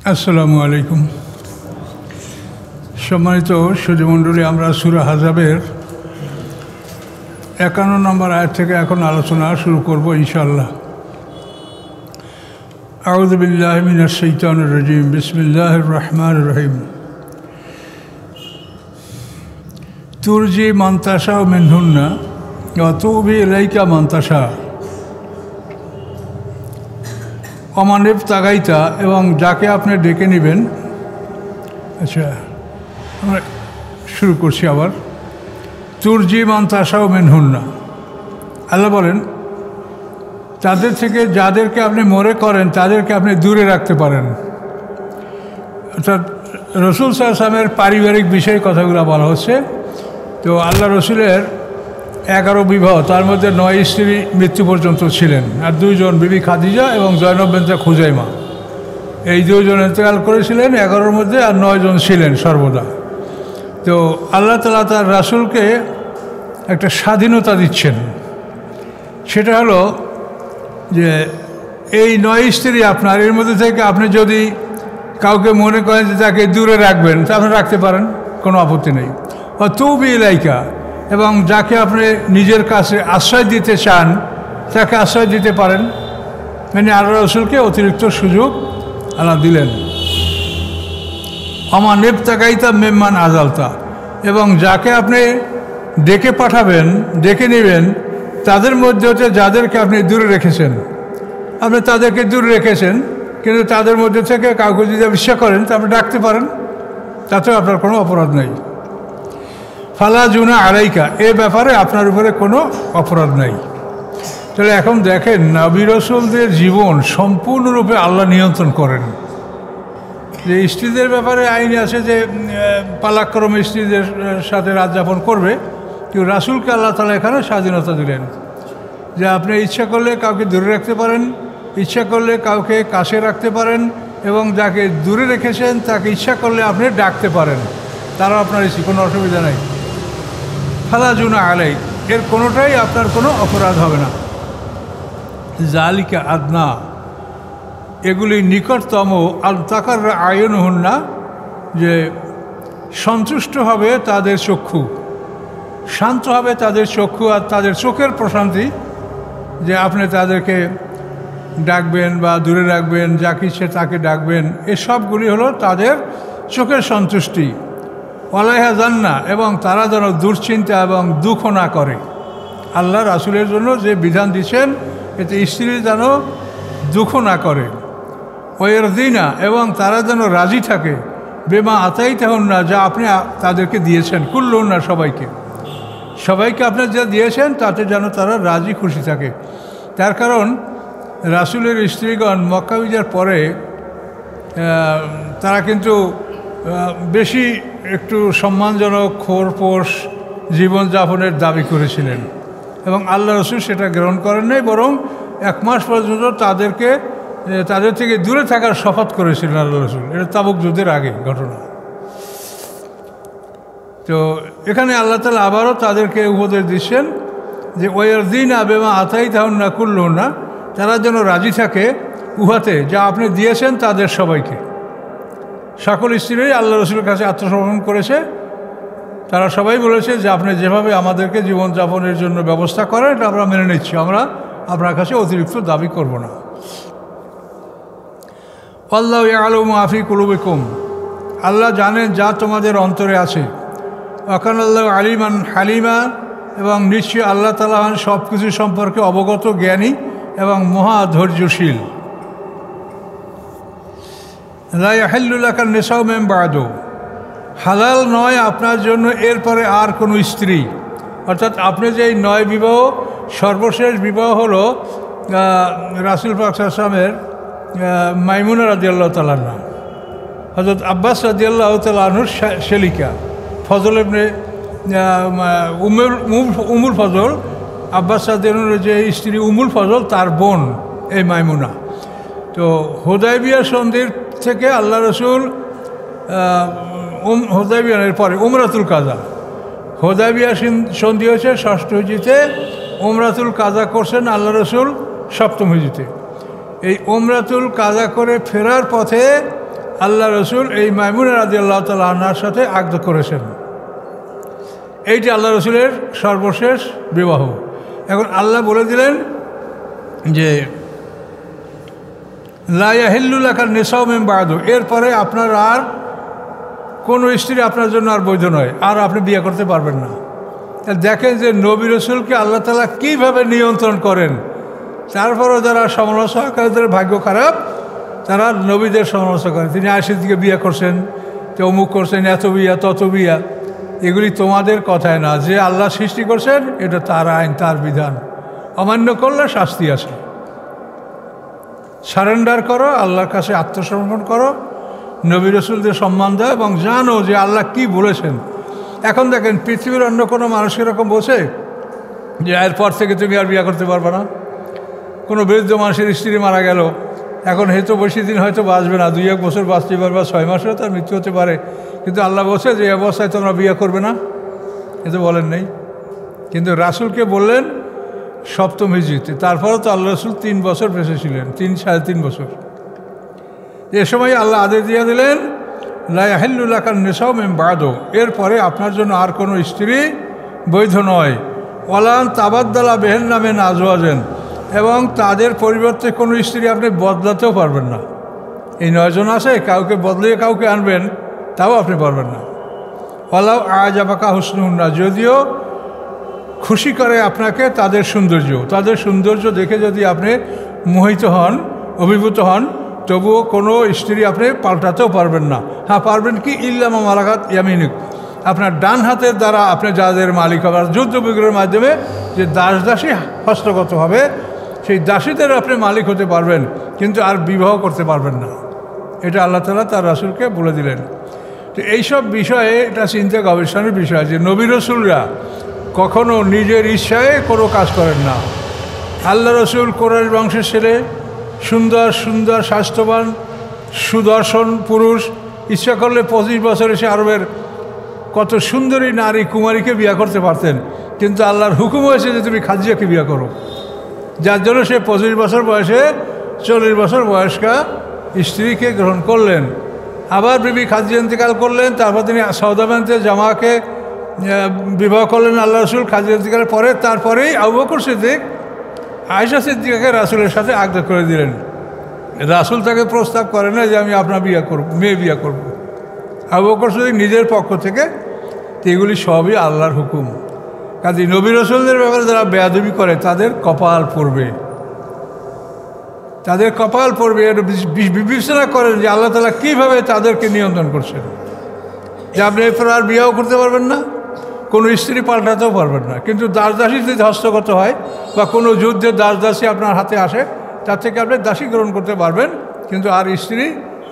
আসসালামু আলাইকুম। সম্মানিত সুধীমণ্ডলী, আমরা সূরা আহজাবের 51 নম্বর আয়াত থেকে এখন আলোচনা শুরু করব ইনশাআল্লাহ। আউযু বিল্লাহি মিনাশ শাইতানির রাজীম। বিসমিল্লাহির রহমানির রহিম। তুরজি মান তাশাউ মিনহুন্না ওয়া তুবি ইলাইকা মান তাশা অমানিব তাগাইতা, এবং যাকে আপনি ডেকে নেবেন। আচ্ছা, আমরা শুরু করছি আবার। তুরজি মান তাশাউ মিনহুন্না, আল্লাহ বলেন তাদের থেকে যাদেরকে আপনি মনে করেন তাদেরকে আপনি দূরে রাখতে পারেন। অর্থাৎ রসুল সাল্লাল্লাহু আলাইহি ওয়াসাল্লামের পারিবারিক বিষয়ে কথাগুলো বলা হচ্ছে। তো আল্লাহ রসুলের 11 বিবাহ, তার মধ্যে 9 স্ত্রী মৃত্যু পর্যন্ত ছিলেন, আর 2 জন বিবি খাদিজা এবং জয়নব বিনতে খুজাইমা, এই 2 জন ইন্তেকাল করেছিলেন 11-র মধ্যে, আর 9 জন ছিলেন সর্বদা। তো আল্লাহ তাআলা তার রাসূলকে একটা স্বাধীনতা দিচ্ছেন। সেটা হলো যে এই 9 স্ত্রী আপনার, এর মধ্যে থেকে আপনি যদি কাউকে মনে করেন যে তাকে দূরে রাখবেন, তা আপনি রাখতে পারেন, কোনো আপত্তি নেই। তুবি ইলাইকা, এবং যাকে আপনি নিজের কাছে আশ্রয় দিতে চান তাকে আশ্রয় দিতে পারেন। মানে আল্লাহ রাসূলকে অতিরিক্ত সুযোগ আল্লাহ দিলেন। আমা নেব তাকাইতা মেম্মান আজালতা, এবং যাকে আপনি ডেকে পাঠাবেন, ডেকে নেবেন, তাদের মধ্যে হচ্ছে যাদেরকে আপনি দূরে রেখেছেন। আপনি তাদেরকে দূরে রেখেছেন, কিন্তু তাদের মধ্যে থেকে কাউকে যদি ইচ্ছা করেন তা আপনি ডাকতে পারেন, তাতেও আপনার কোনো অপরাধ নেই। ফালা জুনা আলাইকা, এ ব্যাপারে আপনার উপরে কোনো অপরাধ নাই। তাহলে এখন দেখেন, নবী রাসূলদের জীবন সম্পূর্ণরূপে আল্লাহ নিয়ন্ত্রণ করেন। যে স্ত্রীদের ব্যাপারে আইন আছে যে পালাক্রমে স্ত্রীদের সাথে রাত যাপন করবে, কিন্তু রাসূলকে আল্লাহ তাআলা এখানে স্বাধীনতা দিলেন যে আপনি ইচ্ছা করলে কাউকে দূরে রাখতে পারেন, ইচ্ছা করলে কাউকে কাছে রাখতে পারেন, এবং যাকে দূরে রেখেছেন তাকে ইচ্ছা করলে আপনি ডাকতে পারেন, তারও আপনার কোনো অসুবিধা নেই। ফালা জুনা আলাই, এর কোনোটাই আপনার কোনো অপরাধ হবে না। জালিকা আদনা, এগুলি নিকটতম। আল তাকার আয়ন হন না, যে সন্তুষ্ট হবে তাদের চক্ষু, শান্ত হবে তাদের চক্ষু, আর তাদের চোখের প্রশান্তি, যে আপনি তাদেরকে ডাকবেন বা দূরে রাখবেন, যাকে ইচ্ছে তাকে ডাকবেন, এসবগুলি হলো তাদের চোখের সন্তুষ্টি। ওয়ালাইহা জান্না, এবং তারা যেন দুশ্চিন্তা এবং দুঃখ না করে। আল্লাহ রাসূলের জন্য যে বিধান দিচ্ছেন, এতে স্ত্রী যেন দুঃখ না করে। ওয়ারদিনা, এবং তারা যেন রাজি থাকে। বেমা আতাইতা হন না, যা আপনি তাদেরকে দিয়েছেন। কুল্লুন না, সবাইকে আপনি যা দিয়েছেন তাতে যেন তারা রাজি খুশি থাকে। তার কারণ রাসূলের স্ত্রীগণ মক্কা বিজয়ের পরে তারা কিন্তু বেশি একটু সম্মানজনক খোরপোশ জীবনযাপনের দাবি করেছিলেন, এবং আল্লাহ রাসূল সেটা গ্রহণ করেন নাই, বরং 1 মাস পর্যন্ত তাদের থেকে দূরে থাকার শপথ করেছিলেন আল্লাহ রাসূল। এটা তাবুক যুদ্ধের আগে ঘটনা। তো এখানে আল্লাহ তাআলা আবারও তাদেরকে উপদেশ দিচ্ছেন যে ওয়ারদিনা বেমা আতাইতা হন না কুল্লুন না, তারা যেন রাজি থাকে উহাতে যা আপনি দিয়েছেন তাদের সবাইকে। সকল স্ত্রীরাই আল্লাহ রাসূলের কাছে আত্মসমর্পণ করেছে। তারা সবাই বলেছে যে আপনি যেভাবে আমাদেরকে জীবনযাপনের জন্য ব্যবস্থা করেন এটা আমরা মেনে নিচ্ছি, আমরা আপনার কাছে অতিরিক্ত দাবি করব না। আল্লাহু ইয়ালামু মা ফি কুলুবিকুম, আল্লাহ জানেন যা তোমাদের অন্তরে আছে। ওয়াকানাল্লাহু আলিমান হালিমা, এবং নিশ্চয়ই আল্লাহ তাআলা সব কিছু সম্পর্কে অবগত, জ্ঞানী এবং মহা ধৈর্যশীল। লা ইয়াহিল্লু লাকা নিসাউ মিন বা'দু, হালাল নয় আপনার জন্য এরপরে আর কোনো স্ত্রী। অর্থাৎ আপনি যে এই 9 বিবাহ, সর্বশেষ বিবাহ হলো রাসূল পাক সাল্লাল্লাহু আলাইহি ওয়াসাল্লামের মাইমুনা রাদিয়াল্লাহু তাআলা আনহা, হযরত আব্বাস রাদিয়াল্লাহু তাআলা আনহুর শেলিকা, ফজল ইবনে উমুল ফজল, আব্বাস রাদিয়াল্লাহু যে স্ত্রী উমুল ফজল, তার বোন এই মাইমুনা। তো হুদায়বিয়া সন্ধির থেকে আল্লাহ রাসূল হুদায়বিয়ার পরে উমরাতুল কাজা, হুদায়বিয়া সন্ধি হয়েছে 6ষ্ঠ হিজরিতে, উমরাতুল কাজা করছেন আল্লাহ রাসূল 7ম হিজরিতে। এই উমরাতুল কাজা করে ফেরার পথে আল্লাহ রসুল এই মাইমুনা রাদিয়াল্লাহু তাআলা আনহার সাথে আকদ করেছেন। এইটি আল্লাহ রসুলের সর্বশেষ বিবাহ। এখন আল্লাহ বলে দিলেন যে লা ইয়াহিল্লু লাকা নিসাউ মিন বা'দু, এরপরে আপনার আর কোনো স্ত্রী আপনার জন্য আর বৈধ নয়, আর আপনি বিয়ে করতে পারবেন না। দেখেন যে নবী রসুলকে আল্লাহ তাআলা কীভাবে নিয়ন্ত্রণ করেন। তারপরও যারা সমালোচনা করে, তাদের ভাগ্য খারাপ, তারা নবীদের সমালোচনা করে। তিনি আয়েশার দিকে বিয়ে করছেন, তো অমুক করছেন, এত বিয়া তত বিয়া। এগুলি তোমাদের কথায় না, যে আল্লাহ সৃষ্টি করছেন এটা তার আইন, তার বিধান। অমান্য করলে শাস্তি আছে। সারেন্ডার করো, আল্লাহর কাছে আত্মসমর্পণ করো, নবী রসুলদের সম্মান দাও এবং জানো যে আল্লাহ কি বলেছেন। এখন দেখেন পৃথিবীর অন্য কোনো মানুষ এরকম বসে যে এরপর থেকে তুমি আর বিয়ে করতে পারবে না। কোনো বৃদ্ধ মানুষের স্ত্রী মারা গেল, এখন হয়তো বেশি দিন হয়তো বাঁচবে না, 2-1 বছর বাঁচতে পারবে, 6 মাসেও তার মৃত্যু হতে পারে, কিন্তু আল্লাহ বলছে যে এই অবস্থায় তোমরা বিয়ে করবে না, এতো বলেন নেই। কিন্তু রাসূলকে বললেন 7ম হিজরিতে, তারপরেও তো আল্লাহ রসুল 3 বছর বেঁচে ছিলেন, 3-3.5 বছর। এ সময় আল্লাহ আদেশ দিয়ে দিলেন লা ইয়াহিল্লু লাকা নিসাউ মিন বা'দু, এরপরে আপনার জন্য আর কোনো স্ত্রী বৈধ নয়। ওয়ালান তাবাদ্দালা বিহিন্না মিন আজওয়াজিন, এবং তাদের পরিবর্তে কোনো স্ত্রী আপনি বদলাতেও পারবেন না। এই 9 জন আছে, কাউকে বদলিয়ে কাউকে আনবেন তাও আপনি পারবেন না। ওয়ালাউ আ'জাবাকা হুসনুহুন্না, যদিও খুশি করে আপনাকে তাদের সৌন্দর্য দেখে যদি আপনি মোহিত হন, অভিভূত হন, তবুও কোনো স্ত্রী আপনি পাল্টাতেও পারবেন না। হ্যাঁ পারবেন কি, ইল্লা মা মালাকাত ইয়ামিনুক, আপনার ডান হাতের দ্বারা আপনি যাদের মালিক হবেন, যুদ্ধ বিগ্রহের মাধ্যমে যে দাসী হস্তগত হবে, সেই দাসীদের আপনি মালিক হতে পারবেন, কিন্তু আর বিবাহ করতে পারবেন না। এটা আল্লাহ তাআলা তার রাসূলকে বলে দিলেন। তো এইসব বিষয়ে এটা চিন্তা গবেষণার বিষয় যে নবী রসুলরা কখনো নিজের ইচ্ছায় কোনো কাজ করেন না। আল্লাহ রসুল কোরআশ বংশের ছেলে, সুন্দর সুন্দর স্বাস্থ্যবান সুদর্শন পুরুষ, ইচ্ছা করলে 25 বছর এসে আরবের কত সুন্দরী নারী কুমারীকে বিয়ে করতে পারতেন, কিন্তু আল্লাহর হুকুম হয়েছে যে তুমি খাদিজাকে বিয়ে করো, যার জন্য সে 25 বছর বয়সে 40 বছর বয়স্কা স্ত্রীকে গ্রহণ করলেন। আবার বিবি খাদিজা ইন্তেকাল করলেন, তারপর তিনি সওদা বিনতে জামাকে বিবাহ করলেন আল্লাহ রসুল। খাদিজা ইন্তেকালের পরে তারপরেই আবু বকর সিদ্দিক আয়েশা সিদ্দিকাকে রাসূলের সাথে আকদ করে দিলেন। রাসূল তাকে প্রস্তাব করেন না যে আমি আপনার মেয়ে বিয়ে করব। আবু বকর সিদ্দিক নিজের পক্ষ থেকে, এগুলি সবই আল্লাহর হুকুম। কাজে নবী রসুলদের ব্যাপারে যারা বেয়াদবি করে তাদের কপাল পড়বে, এটা বিবেচনা করেন যে আল্লাহ তাআলা কীভাবে তাদেরকে নিয়ন্ত্রণ করছেন, যে আপনি এরপর আর বিয়েও করতে পারবেন না, কোনো স্ত্রী পাল্টাতেও পারবেন না। কিন্তু দাসী যদি হস্তগত হয় বা কোনো যুদ্ধের দাসী আপনার হাতে আসে, তার থেকে আপনি দাসী গ্রহণ করতে পারবেন, কিন্তু আর স্ত্রী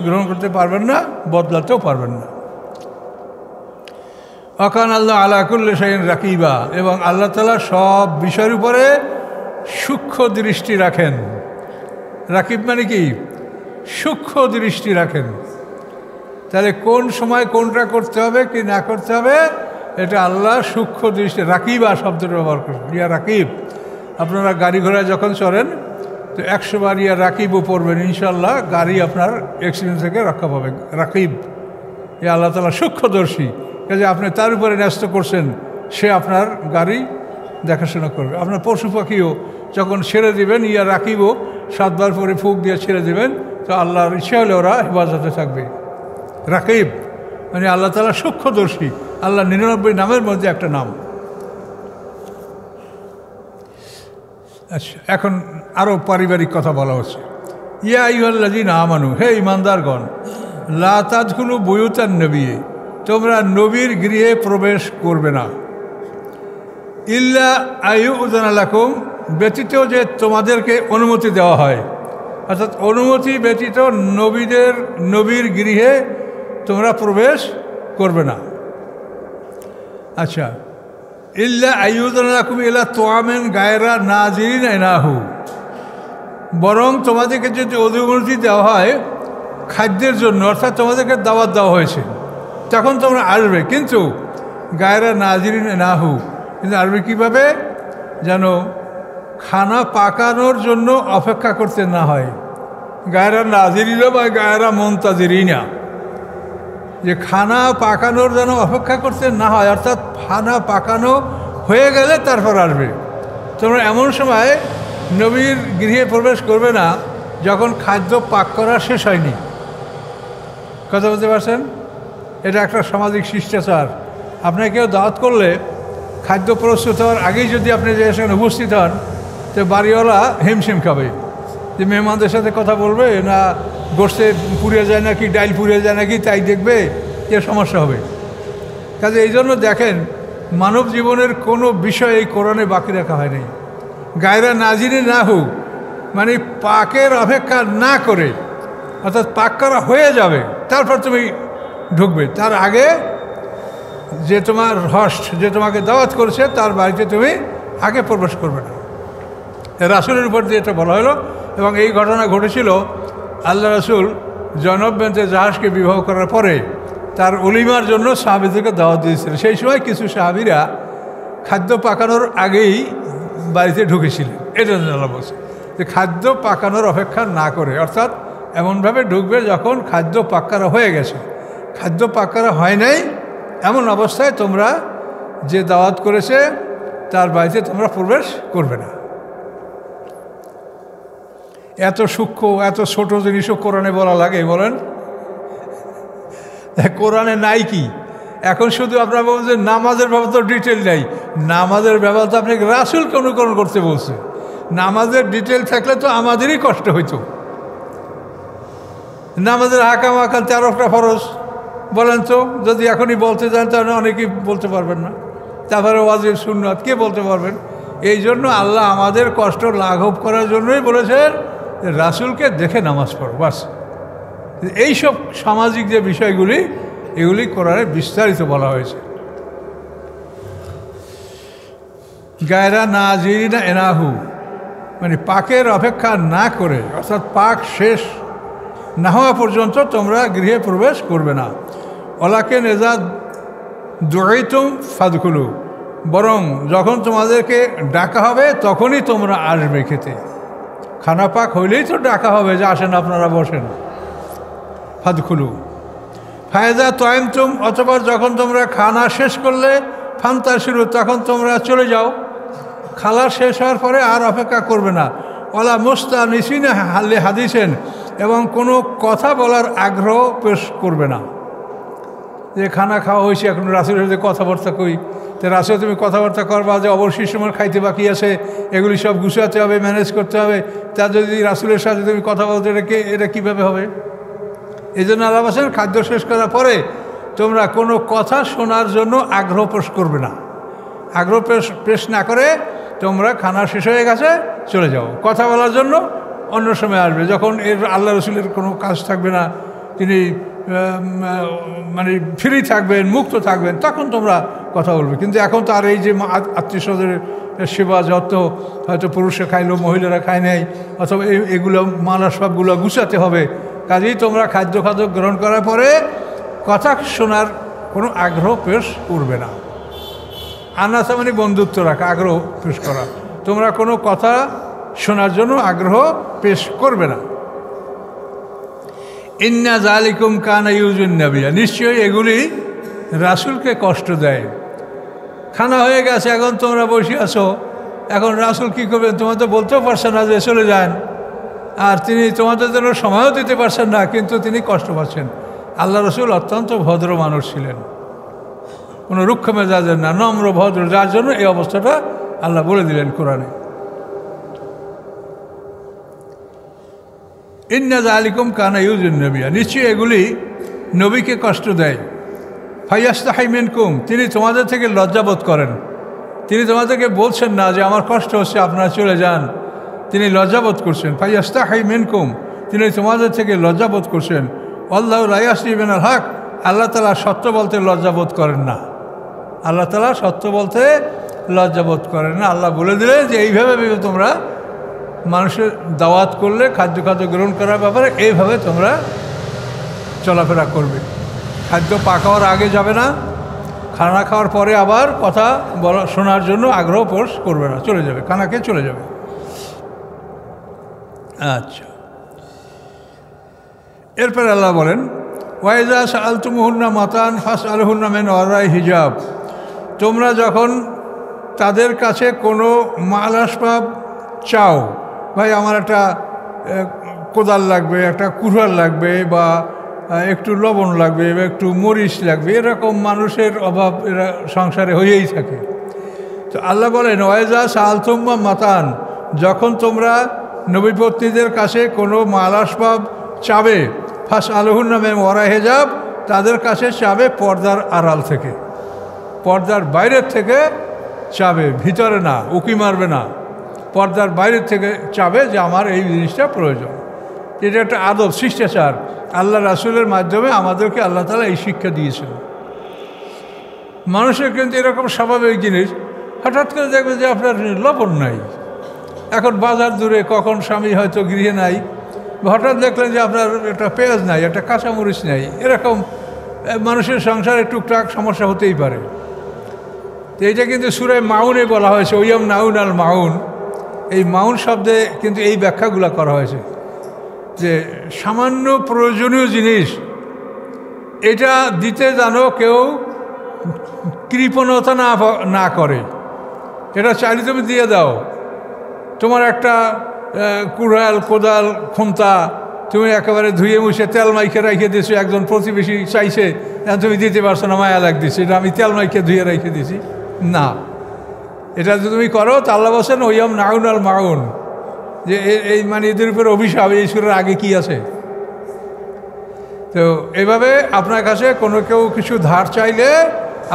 গ্রহণ করতে পারবেন না, বদলাতেও পারবেন না। ওয়াকান আল্লাহ আলা কুল্লি শাইইন রাকিবা, এবং আল্লাহ তাআলা সব বিষয়ের উপরে সূক্ষ্ম দৃষ্টি রাখেন। রাকিব মানে কি? সূক্ষ্ম দৃষ্টি রাখেন। তাহলে কোন সময় কোনটা করতে হবে কি না করতে হবে, এটা আল্লাহ সূক্ষ্ম দৃষ্টি, রাকিবা শব্দটা ব্যবহার করেন। ইয়া রাকিব, আপনারা গাড়ি ঘোড়ায় যখন চড়েন তো 100 বার ইয়া রাকিবও পড়বেন, ইনশাল্লাহ গাড়ি আপনার অ্যাক্সিডেন্ট থেকে রক্ষা পাবে। রাকিব, এ আল্লাহ তাআলা সূক্ষ্মদর্শী, কাজে আপনি তার উপরে ন্যস্ত করছেন, সে আপনার গাড়ি দেখাশোনা করবে। আপনার পশু পাখিও যখন ছেড়ে দেবেন, ইয়া রাকিবও 7 বার পরে ফুঁক দিয়ে ছেড়ে দেবেন, তো আল্লাহর ইচ্ছা হলে ওরা হেফাজতে থাকবে। রাকিব মানে আল্লাহ তাআলা সূক্ষ্মদর্শী, আল্লাহ 99 নামের মধ্যে একটা নাম। আচ্ছা, এখন আরও পারিবারিক কথা বলা হচ্ছে। ইয়া আইয়ুহাল্লাযীনা আমানু, হে ঈমানদারগণ, লা তাদখুলু বুয়ুতান নবী, তোমরা নবীর গৃহে প্রবেশ করবে না, ইল্লা আইয়ুযানা লাকুম, ব্যতীত যে তোমাদেরকে অনুমতি দেওয়া হয়, অর্থাৎ অনুমতি ব্যতীত নবীর গৃহে তোমরা প্রবেশ করবে না। আচ্ছা, ইল্লা আইয়ুযানা লাকুম ইলা তুআমিন গায়রা নাযিরিন ইনাহু, বরং তোমাদেরকে যদি অনুমতি দেওয়া হয় খাদ্যের জন্য, অর্থাৎ তোমাদেরকে দাওয়াত দেওয়া হয়েছে, তখন তোমরা আসবে, কিন্তু গায়রা নাযিরিন ইনাহু, কিন্তু আসবে কীভাবে, যেন খানা পাকানোর জন্য অপেক্ষা করতে না হয়। গায়রা নাযিরিনা বা গায়রা মুনতাযিরিনা, যে খানা পাকানোর যেন অপেক্ষা করতে না হয়, অর্থাৎ খানা পাকানো হয়ে গেলে তারপর আসবে। তোমরা এমন সময় নবীর গৃহে প্রবেশ করবে না যখন খাদ্য পাক করা শেষ হয়নি। কথা বলতে পারছেন? এটা একটা সামাজিক শিষ্টাচার। আপনাকে কেউ দাওয়াত করলে খাদ্য প্রস্তুত হওয়ার আগেই যদি আপনি যে সেখানে উপস্থিত হন, তো বাড়িওয়ালা হিমশিম খাবে যে মেহমানদের সাথে কথা বলবে না, গোশতে পুড়ে যায় নাকি, ডাইল পুড়ে যায় নাকি, তাই দেখবে, এ সমস্যা হবে। কাজে এই জন্য দেখেন, মানব জীবনের কোনো বিষয় এই কোরআনে বাকি রাখা হয়নি। গায়রা নাজিরে না হোক, মানে পাকের অপেক্ষা না করে, অর্থাৎ পাক করা হয়ে যাবে তারপর তুমি ঢুকবে। তার আগে যে তোমার হোস্ট, যে তোমাকে দাওয়াত করেছে, তার বাড়িতে তুমি আগে প্রবেশ করবে না। রাসূলের উপর দিয়ে এটা বলা হলো। এবং এই ঘটনা ঘটেছিল আল্লাহ রাসূল জয়নব বিনতে জাহাজকে বিবাহ করার পরে তার অলিমার জন্য সাহাবীদেরকে দাওয়াত দিয়েছিলেন। সেই সময় কিছু সাহাবীরা খাদ্য পাকানোর আগেই বাড়িতে ঢুকেছিলেন। এটা আল্লাহ বলছে যে খাদ্য পাকানোর অপেক্ষা না করে, অর্থাৎ এমনভাবে ঢুকবে যখন খাদ্য পাক করা হয়ে গেছে। খাদ্য পাক করা হয় নাই এমন অবস্থায় তোমরা যে দাওয়াত করেছে তার বাড়িতে তোমরা প্রবেশ করবে না। এত সূক্ষ্ম, এত ছোট জিনিসও কোরআনে বলা লাগে? বলেন, কোরআনে নাই কি? এখন শুধু আপনারা বলছেন যে নামাজের ব্যাপারে তো ডিটেল নাই। নামাজের ব্যাপারে তো আপনাকে রাসূলকে অনুকরণ করতে বলছে। নামাজের ডিটেল থাকলে তো আমাদেরই কষ্ট হইতো। নামাজের হাকাম 13টা ফরজ বলেন তো, যদি এখনই বলতে যান তাহলে অনেকেই বলতে পারবেন না। তারপরে ওয়াজিব সুন্নাত কে বলতে পারবেন? এই জন্য আল্লাহ আমাদের কষ্ট লাঘব করার জন্যই বলেছেন রাসূলকে দেখে নামাজ পড়ো, বাস। এইসব সামাজিক যে বিষয়গুলি, এগুলি কোরআনে বিস্তারিত বলা হয়েছে। গায়রা নাজিরিনা এনাহু, মানে পাকের অপেক্ষা না করে, অর্থাৎ পাক শেষ না হওয়া পর্যন্ত তোমরা গৃহে প্রবেশ করবে না। ওলাকে নেজা দুআইতুম ফাদখুলু, বরং যখন তোমাদেরকে ডাকা হবে তখনই তোমরা আসবে খেতে। খানা পাক হইলেই তো ডাকা হবে যে আসেন আপনারা বসেন। ফাদখুলু ফায়দা তয়মতুম, অথবা যখন তোমরা খানা শেষ করলে ফান্তাশিরু, তখন তোমরা চলে যাও। খালা শেষ হওয়ার পরে আর অপেক্ষা করবে না। ওলা মুস্তানিসিনা হালে হাদিসেন, এবং কোনো কথা বলার আগ্রহ পেশ করবে না। যে খানা খাওয়া হয়েছে, এখন রাসূলের সাথে কথাবার্তা কই, তো রাসূল তুমি কথাবার্তা করবা যে অবশ্যই সময় খাইতে বাকি আছে, এগুলি সব গুছাতে হবে, ম্যানেজ করতে হবে। তা যদি রাসূলের সাথে তুমি কথা বলতে, এটা কীভাবে হবে? এই জন্য আল্লাহ বলেন খাদ্য শেষ করার পরে তোমরা কোনো কথা শোনার জন্য আগ্রহ পেশ করবে না। আগ্রহ পেশ না করে তোমরা খানা শেষ হয়ে গেছে চলে যাও। কথা বলার জন্য অন্য সময় আসবে, যখন এর আল্লাহ রসুলের কোনো কাজ থাকবে না, তিনি মানে ফ্রি থাকবেন, মুক্ত থাকবেন, তখন তোমরা কথা বলবে। কিন্তু এখন তো আর এই যে আত্মীয় স্বজনের সেবা যত, হয়তো পুরুষরা খাইলো, মহিলারা খায় নাই, অথবা এগুলো মালা সবগুলো গুছাতে হবে। কাজেই তোমরা খাদ্য গ্রহণ করার পরে কথা শোনার কোনো আগ্রহ পেশ করবে না। আনাসা মানে বন্ধুত্ব রাখা, আগ্রহ পেশ করা। তোমরা কোনো কথা শোনার জন্য আগ্রহ পেশ করবে না। ইন্না জালিকুম কানা ইউজুন নাবিয়া, নিশ্চয়ই এগুলি রাসূলকে কষ্ট দেয়। খানা হয়ে গেছে, এখন তোমরা বসে আছো, এখন রাসূল কী করবেন? তোমরা তো বলতেও পারছেন না যে চলে যান, আর তিনি তোমাদের জন্য সময়ও দিতে পারছেন না, কিন্তু তিনি কষ্ট পাচ্ছেন। আল্লাহ রসুল অত্যন্ত ভদ্র মানুষ ছিলেন, কোনো রুক্ষ মেজাজের না, নম্র ভদ্র, যার জন্য এই অবস্থাটা আল্লাহ বলে দিলেন কোরআনে। ইন্না যালিকুম কানা ইউজুন নবিয়া, নিশ্চয়ই এগুলি নবীকে কষ্ট দেয়। ফায়াস্তাহি মিনকুম, তিনি তোমাদের থেকে লজ্জাবোধ করেন। তিনি তোমাদেরকে বলছেন না যে আমার কষ্ট হচ্ছে, আপনারা চলে যান। তিনি লজ্জাবোধ করছেন। ফায়াস্তাহি মিনকুম, তিনি তোমাদের থেকে লজ্জাবোধ করছেন। আল্লাহু লা ইয়াসতাহি মিনাল হক, আল্লাহ তাআলা সত্য বলতে লজ্জাবোধ করেন না। আল্লাহ তাআলা সত্য বলতে লজ্জাবোধ করেন না। আল্লাহ বলে দিলেন যে এইভাবে তোমরা মানুষের দাওয়াত করলে, খাদ্য গ্রহণ করার ব্যাপারে এইভাবে তোমরা চলাফেরা করবে। খাদ্য পাকাবার আগে যাবে না, খানা খাওয়ার পরে আবার কথা বলা শোনার জন্য আগ্রহ পোষ করবে না, চলে যাবে, খানাকে চলে যাবে। আচ্ছা, এরপর আল্লাহ বলেন ওয়াইজা সাআলতুমুহুন্না মাতান ফাসআলুহুন্না মিন ওয়ারাই হিজাব, তোমরা যখন তাদের কাছে কোনো মাল আসবাব চাও, ভাই আমার একটা কোদাল লাগবে, একটা কুড়াল লাগবে, বা একটু লবণ লাগবে, বা একটু মরিচ লাগবে, এরকম মানুষের অভাব এরা সংসারে হয়েই থাকে। তো আল্লাহ বলেন ওয়াইজা সাআলতুমুহুন্না মাতান, যখন তোমরা নবীপত্নীদের কাছে কোনো মাল আসবাব চাবে, ফাসআলুহুন্না মিন ওয়ারাই হিজাব, তাদের কাছে চাবে পর্দার আড়াল থেকে, পর্দার বাইরের থেকে চাবে, ভিতরে না, উকি মারবে না, পর্দার বাইরের থেকে চাবে যে আমার এই জিনিসটা প্রয়োজন। এটা একটা আদব, শিষ্টাচার, আল্লাহ রাসূলের মাধ্যমে আমাদেরকে আল্লাহ তাআলা এই শিক্ষা দিয়েছেন। মানুষের কিন্তু এরকম স্বাভাবিক জিনিস, হঠাৎ করে দেখবে যে আপনার লবণ নাই, এখন বাজার দূরে, কখন স্বামী হয়তো গৃহে নাই, হঠাৎ দেখলেন যে আপনার একটা পেঁয়াজ নাই, একটা কাঁচামরিচ নাই, এরকম মানুষের সংসারে টুকটাক সমস্যা হতেই পারে। তো এইটা কিন্তু সূরা মাউনে বলা হয়েছে, ওয়াম নাউন আল মাউন, এই মাউন শব্দে কিন্তু এই ব্যাখ্যাগুলো করা হয়েছে যে সামান্য প্রয়োজনীয় জিনিস এটা দিতে জানো কেউ কৃপণতা না করে, এটা চাইলে তুমি দিয়ে দাও। তোমার একটা কুড়াল, কোদাল, খুন্তা তুমি একেবারে ধুয়ে মুছে তেল মাইকে রেখে দিয়েছো, একজন প্রতিবেশী চাইছে, তুমি দিতে পারছো না, মায়া লাগতেছে, এটা আমি তেল মাইকে ধুয়ে রেখে দিয়েছি, না, এটা যদি তুমি করো তা আল্লাহ বলছেন ওয়াম নাউন আল মাউন, যে এই মানে এদের উপর অভিশাপ, এই সুরের আগে কি আছে। তো এভাবে আপনার কাছে কোনো কেউ কিছু ধার চাইলে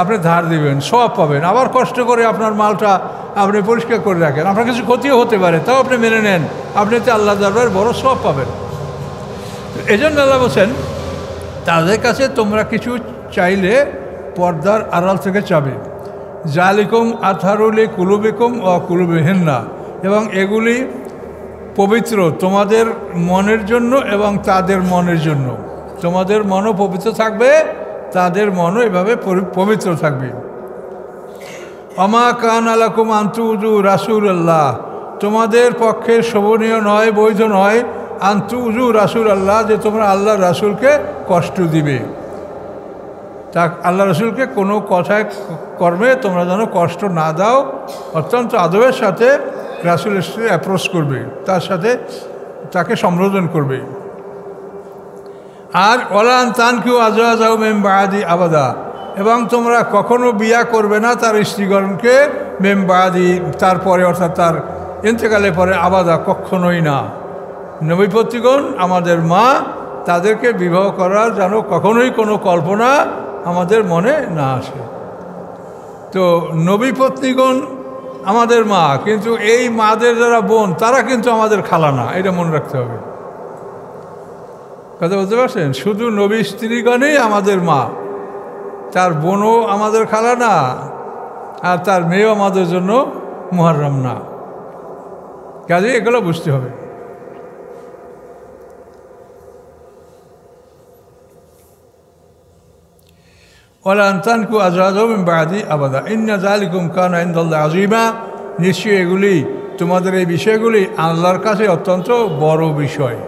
আপনি ধার দিবেন, সওয়াব পাবেন, আবার কষ্ট করে আপনার মালটা আপনি পরিষ্কার করে রাখেন, আপনার কিছু ক্ষতিও হতে পারে, তাও আপনি মেনে নেন, আপনি তো আল্লাহ দরবারে বড় সওয়াব পাবেন। এই জন্য আল্লাহ বলছেন তাদের কাছে তোমরা কিছু চাইলে পর্দার আড়াল থেকে চাবে। জালিকুম আতহারুলি কুলুবিকুম ও কুলুবিহিন্না, এবং এগুলি পবিত্র তোমাদের মনের জন্য এবং তাদের মনের জন্য, তোমাদের মনও পবিত্র থাকবে, তাদের মনও এভাবে পবিত্র থাকবে। আমা কান আলাকুম আন্তুজু রাসূলুল্লাহ, তোমাদের পক্ষে শোভনীয় নয়, বৈধ নয়, আন্তুজু রাসূলুল্লাহ, যে তোমরা আল্লাহ রাসূলকে কষ্ট দিবে। তা আল্লাহ রাসূলকে কোনো কথায় কর্মে তোমরা যেন কষ্ট না দাও, অত্যন্ত আদবের সাথে রাসূলের সাথে অ্যাপ্রোচ করবে, তার সাথে তাকে সম্বোধন করবে। আর ওয়ালান তানকিহু আজওয়াজাহু মিন বাদি আবাদা, এবং তোমরা কখনো বিয়া করবে না তার স্ত্রীগণকে মিন বাদি, তারপরে, অর্থাৎ তার ইন্তেকালের পরে, আবাদা, কখনোই না। নবীপত্নীগণ আমাদের মা, তাদেরকে বিবাহ করার যেন কখনোই কোনো কল্পনা আমাদের মনে না আসে। তো নবীপত্নীগণ আমাদের মা, কিন্তু এই মাদের যারা বোন তারা কিন্তু আমাদের খালা না, এটা মনে রাখতে হবে। কথা বলতে পারছেন? শুধু নবী স্ত্রীগণই আমাদের মা, তার বোনও আমাদের খালা না, আর তার মেয়েও আমাদের জন্য মুহাররম না। কাজে এগুলো বুঝতে হবে। ওয়ালান তানকিহু আজওয়াজাহুম মিন বাদি আবাদা ইন্না যালিকুম কানা ইনদাল্লাহি আযীমা, নিশ্চয়ই এগুলি, তোমাদের এই বিষয়গুলি আল্লাহর কাছে অত্যন্ত বড় বিষয়।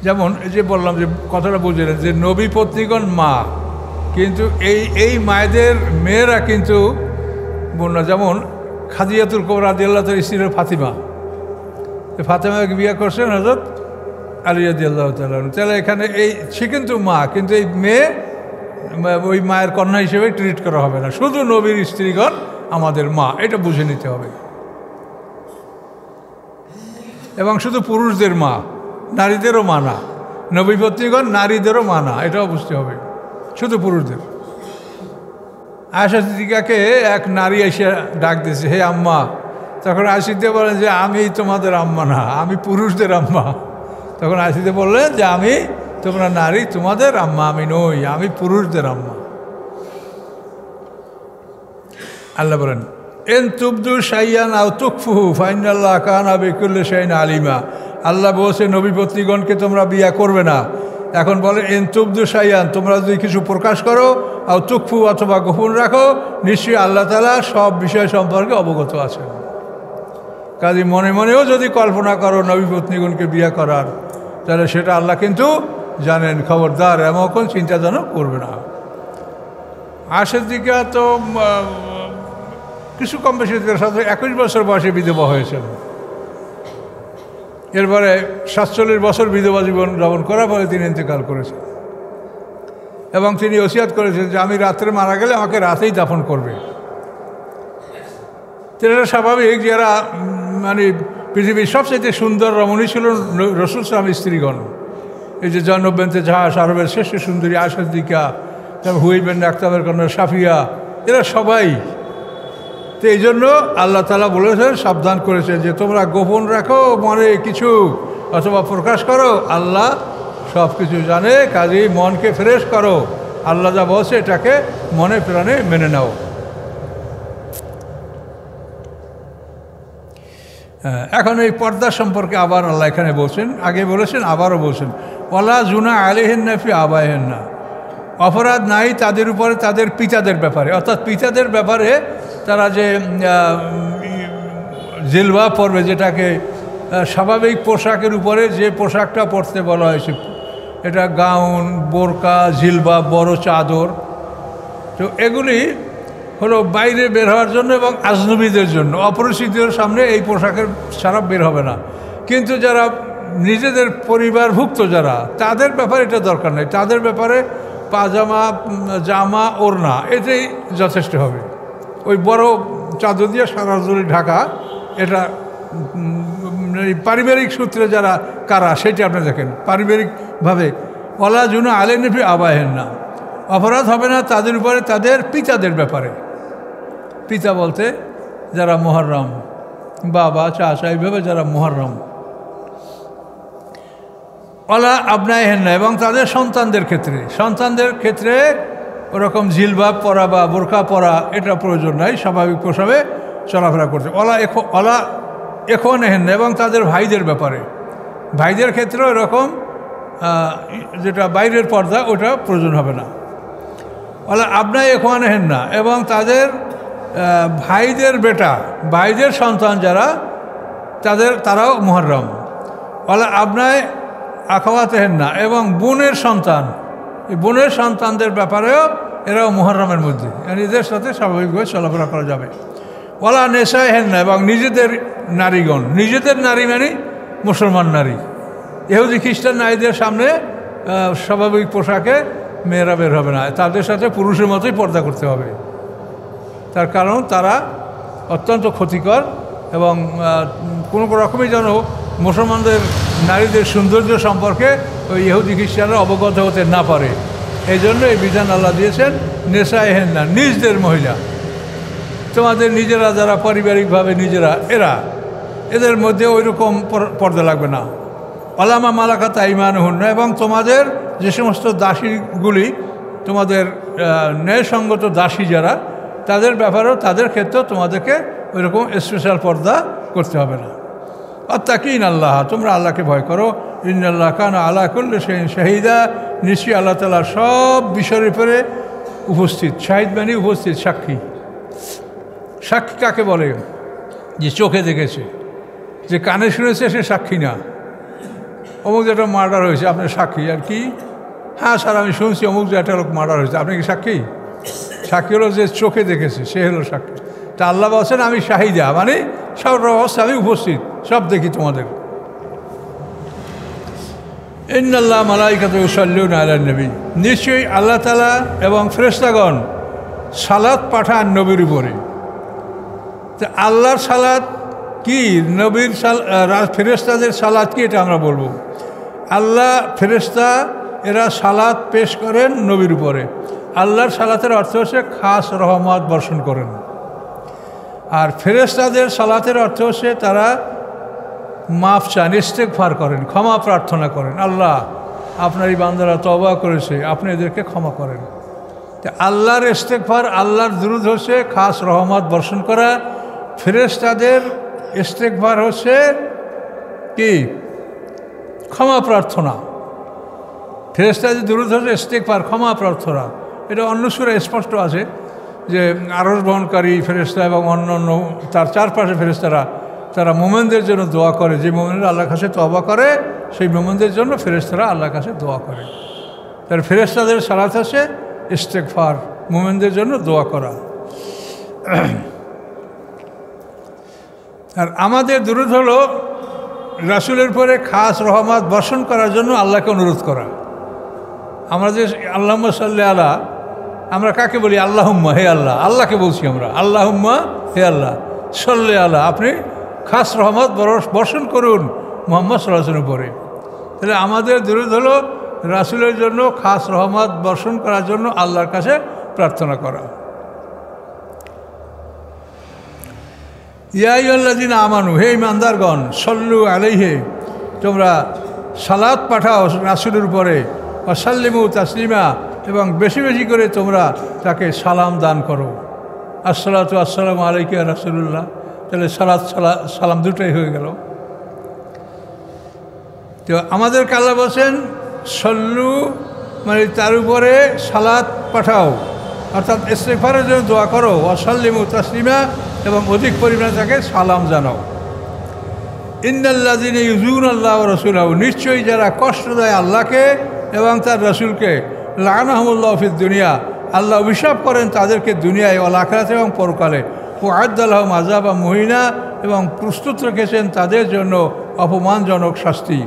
যেমন এই যে বললাম, যে কথাটা বুঝলেন যে নবী পত্নীগণ মা, কিন্তু এই মায়েদের মেয়েরা কিন্তু বোন না। যেমন খাদিজাতুল কুবরা রাদিয়াল্লাহু তাআলা স্ত্রী ফাতিমা, ফাতিমাকে বিয়ে করছেন হযরত আলী রাদিয়াল্লাহু তাআলা। তাহলে এখানে সে কিন্তু মা, কিন্তু এই মেয়ে ওই মায়ের কন্যা হিসেবে ট্রিট করা হবে না, শুধু নবীর স্ত্রীগণ আমাদের মা, এটা বুঝে নিতে হবে। এবং শুধু পুরুষদের মা, নারীদেরও মা না, নবী পত্নীগণ নারীদেরও মা না, এটাও বুঝতে হবে, শুধু পুরুষদের। আয়েশা সিদ্দিকাকে এক নারী এসে ডাক দিয়েছে, হে আম্মা। তখন আয়েশা বলেন যে আমি তোমাদের আম্মা না, আমি পুরুষদের আম্মা। তখন আয়েশা বললেন যে তোমরা নারী, তোমাদের আম্মা আমি নই, আমি পুরুষদের আম্মা। আল্লাহ বলেন এন তুবদু শাইয়ান আও তুকফুহু ফাইনাল্লাহ কানা বিকুল্লি শাইইন আলিমা। আল্লাহ বলছে নবী পত্নীগণকে তোমরা বিয়া করবে না। এখন বলে এন তুবদু শাইয়ান, তোমরা যদি কিছু প্রকাশ করো, আও তুকফু, অথবা গোপন রাখো, নিশ্চয়ই আল্লাহ তাআলা সব বিষয় সম্পর্কে অবগত আছেন। কাজে মনে মনেও যদি কল্পনা করো নবী পত্নীগণকে বিয়ে করার, তাহলে সেটা আল্লাহ কিন্তু জানেন। খবরদার এমন চিন্তা যেন করবে না। আশের দিকে তো কিছু কম বেশি 21 বছর বয়সে বিধবা হয়েছেন। এরপরে 47 বছর বিধবা জীবন যাপন করার পরে তিনি ইন্তেকাল করেছেন এবং তিনি ওসিয়াত করেছেন যে আমি রাত্রে মারা গেলে আমাকে রাতেই দাফন করবে। এটা স্বাভাবিক, যারা মানে পৃথিবীর সবচেয়ে সুন্দর রমণী ছিল রাসূল সাল্লাল্লাহু স্ত্রীগণ। এই যে জয়নব বিনতে জাহাশ, আরবের শ্রেষ্ঠ সুন্দরী আয়েশা সিদ্দিকা, তারপর হুয়াই বিন আখতাবের কন্যা সাফিয়া, এরা সবাই। তো এই জন্য আল্লাহ তাআলা বলেছেন, সাবধান করেছেন যে তোমরা গোপন রাখো মনে কিছু অথবা প্রকাশ করো, আল্লাহ সব কিছু জানে। কাজেই মনকে ফ্রেশ করো, আল্লাহ যা বলছে এটাকে মনে প্রাণে মেনে নাও। এখন এই পর্দা সম্পর্কে আবার আল্লাহ এখানে বলছেন, আগে বলেছেন আবারও বলছেন, ওয়ালা জুনা আলাইহিন্না ফি আবাইহিন্না, অপরাধ নাই তাদের উপরে তাদের পিতাদের ব্যাপারে, অর্থাৎ পিতাদের ব্যাপারে তারা যে জিলবাব পরবে, যেটাকে স্বাভাবিক পোশাকের উপরে যে পোশাকটা পরতে বলা হয়েছে, এটা গাউন, বোরকা, জিলবাব, বড় চাদর। তো এগুলি হলো বাইরে বের হওয়ার জন্য এবং আজনবীদের জন্য, অপরিচিতদের সামনে এই পোশাকের ছাড়া বের হবে না। কিন্তু যারা নিজেদের পরিবারভুক্ত যারা, তাদের ব্যাপারে এটা দরকার নেই। তাদের ব্যাপারে পাজামা, জামা, ওড়না এটাই যথেষ্ট হবে। ওই বড় চাদর দিয়ে সারা শরীর ঢাকা, এটা পারিবারিক সূত্রে যারা কারা সেটা আপনি দেখেন। পারিবারিকভাবে ওয়ালা জুনা আলাইহিন্না ফি আবাইহিন্না, অপরাধ হবে না তাদের উপরে তাদের পিতাদের ব্যাপারে। পিতা বলতে যারা মুহররম, বাবা, চাচা, এইভাবে যারা মুহররম। ওয়ালা আবনাইহিন্না, এবং তাদের সন্তানদের ক্ষেত্রে ওরকম জিলবাব পরা বা বোরকা পরা এটা প্রয়োজন নাই, স্বাভাবিক পোশাকে চলাফেরা করতে। ওয়ালা ইখওয়ানিহিন্না, এবং তাদের ভাইদের ব্যাপারে, ভাইদের ক্ষেত্রেও এরকম যেটা বাইরের পর্দা ওটা প্রয়োজন হবে না। ওয়ালা আবনাই ইখওয়ানিহিন্না, এবং তাদের ভাইদের বেটা, ভাইদের সন্তান যারা, তারাও মুহররম। ওয়ালা আবনাই আখাওয়াতিহিন্না, এবং বোনের সন্তান, এই বোনের সন্তানদের ব্যাপারেও এরাও মুহররমের মধ্যে, এদের সাথে স্বাভাবিকভাবে চলাফেরা করা যাবে। ওয়ালা নিসাইহিন্না, এবং নিজেদের নারীগণ, নিজেদের নারী মানে মুসলমান নারী। ইহুদি খ্রিস্টান নারীদের সামনে স্বাভাবিক পোশাকে মেয়েরা বের হবে না, তাদের সাথে পুরুষের মতোই পর্দা করতে হবে। তার কারণ তারা অত্যন্ত ক্ষতিকর এবং কোনো রকমই যেন মুসলমানদের নারীদের সৌন্দর্য সম্পর্কে ওই ইহুদি খ্রিস্টানরা অবগত হতে না পারে, এই জন্য এই বিধান আল্লাহ দিয়েছেন। নিসাইহিন্না, নিজদের মহিলা, তোমাদের নিজেরা যারা পারিবারিকভাবে নিজেরা, এদের মধ্যে ওই রকম পর্দা লাগবে না। ওয়ালামা মালাকাত আইমানুহুন্না, এবং তোমাদের যে সমস্ত দাসীগুলি, তোমাদের ন্যায়সঙ্গত দাসী যারা, তাদের ব্যাপারেও তাদের ক্ষেত্রেও তোমাদেরকে ওই রকম স্পেশাল পর্দা করতে হবে না। আত্তাকিন আল্লাহ, তোমরা আল্লাহকে ভয় করো। ইন্নাল্লাহ কানা আলা কুল্লি শাইইন শাহিদা, নিশ্চয়ই আল্লাহ তাআলা সব বিষয়ের উপরে উপস্থিত। শাহিদ মানে উপস্থিত, সাক্ষী। সাক্ষী কাকে বলে? যে চোখে দেখেছে, যে কানে শুনেছে সে সাক্ষী না। অমুক যেটা মার্ডার হয়েছে, আপনার সাক্ষী? আর কি, হ্যাঁ স্যার আমি শুনছি অমুক যে একটা লোক মার্ডার হয়েছে, আপনি কি সাক্ষী? সাক্ষী হলো যে চোখে দেখেছে, সে হলো সাক্ষী। তা আল্লাহ বলছেন আমি শাহিদা, মানে সব অবস্থা আমি উপস্থিত, সব দেখি তোমাদের। ইন্নাল্লাহ মালাইকাতুহু ইউসাল্লুনা আলান নবী, নিশ্চয়ই আল্লাহ তাআলা এবং ফেরেশতাগণ সালাত পাঠান নবীর উপরে। তো আল্লাহর সালাত কি, নবীর ফেরেশতাদের সালাত কি, এটা আমরা বলবো। আল্লাহ ফেরেশতা এরা সালাত পেশ করেন নবীর উপরে। আল্লাহর সালাতের অর্থ হচ্ছে খাস রহমত বর্ষণ করেন, আর ফেরেশতাদের সালাতের অর্থ হচ্ছে তারা মাফ চান, ইস্তেগফার করেন, ক্ষমা প্রার্থনা করেন। আল্লাহ আপনার এই বান্দারা তওবা করেছে, আপনি এদেরকে ক্ষমা করেন। তো আল্লাহর ইস্তেগফার, আল্লাহর দুরূদ হচ্ছে খাস রহমত বর্ষণ করা। ফেরেশতাদের ইস্তেগফার হচ্ছে কি, ক্ষমা প্রার্থনা। ফেরেশতাদের দুরূদ হচ্ছে ইস্তেগফার, ক্ষমা প্রার্থনা। এটা অন্য সূরায় স্পষ্ট আছে যে আরশ বহনকারী ফেরেশতা এবং অন্য তার চারপাশে ফেরেশতারা তারা মোমেনদের জন্য দোয়া করে। যে মোমেনরা আল্লাহর কাছে তওবা করে সেই মোমেনদের জন্য ফেরেশতারা আল্লাহর কাছে দোয়া করে। তার ফেরেশতাদের সালাত আছে ইস্তেগফার, মোমেনদের জন্য দোয়া করা। আর আমাদের দুরূদ হলো রাসূলের পরে খাস রহমত বর্ষণ করার জন্য আল্লাহকে অনুরোধ করা। আমরা যে আল্লাহুম্মা সাল্লি আলা, আমরা কাকে বলি? আল্লাহুম্মা, হে আল্লাহ, আল্লাহকে বলছি আমরা আল্লাহুম্মা, হে আল্লাহ সাল্লি আলা, আপনি খাস রহমত বর্ষণ করুন মুহাম্মদ সাল্লাল্লাহু আলাইহি ওয়াসাল্লামের উপরে। তাহলে আমাদের দুরূদ হলো রাসূলের জন্য খাস রহমত বর্ষণ করার জন্য আল্লাহর কাছে প্রার্থনা করা। ইয়া আইয়ুহাল্লাযীনা আমানু, হে ঈমানদারগণ, সল্লু আলাইহি, তোমরা সালাত পাঠাও রাসূলের উপরে, ওয়া সাল্লিমু তাসলিমা, এবং বেশি বেশি করে তোমরা তাকে সালাম দান করো। আসসালাতু আসসালামু আলাইকা ইয়া রাসূলুল্লাহ, তাহলে সালাম দুটোই হয়ে গেল। তো আমাদেরকে আল্লাহ বলছেন সল্লু, মানে তার উপরে সালাত পাঠাও, অর্থাৎ ইস্তেগফারের জন্য দোয়া করো, ওয়া সাল্লিমু তাসলিমা, এবং অধিক পরিমাণে তাকে সালাম জানাও। ইন্নাল্লাযীনা ইউযুনাল্লাহ ওয়া রাসূলাহু, নিশ্চয়ই যারা কষ্ট দেয় আল্লাহকে এবং তার রাসূলকে, লাআনাহুমুল্লাহু ফিদ দুনিয়া, আল্লাহ অভিশাপ করেন তাদেরকে দুনিয়ায়, ওয়াল আখিরাতে, এবং পরকালে। ওয়া'আদ্দা লাহুম আযাবাম মুহিনা, এবং প্রস্তুত রেখেছেন তাদের জন্য অপমানজনক শাস্তি।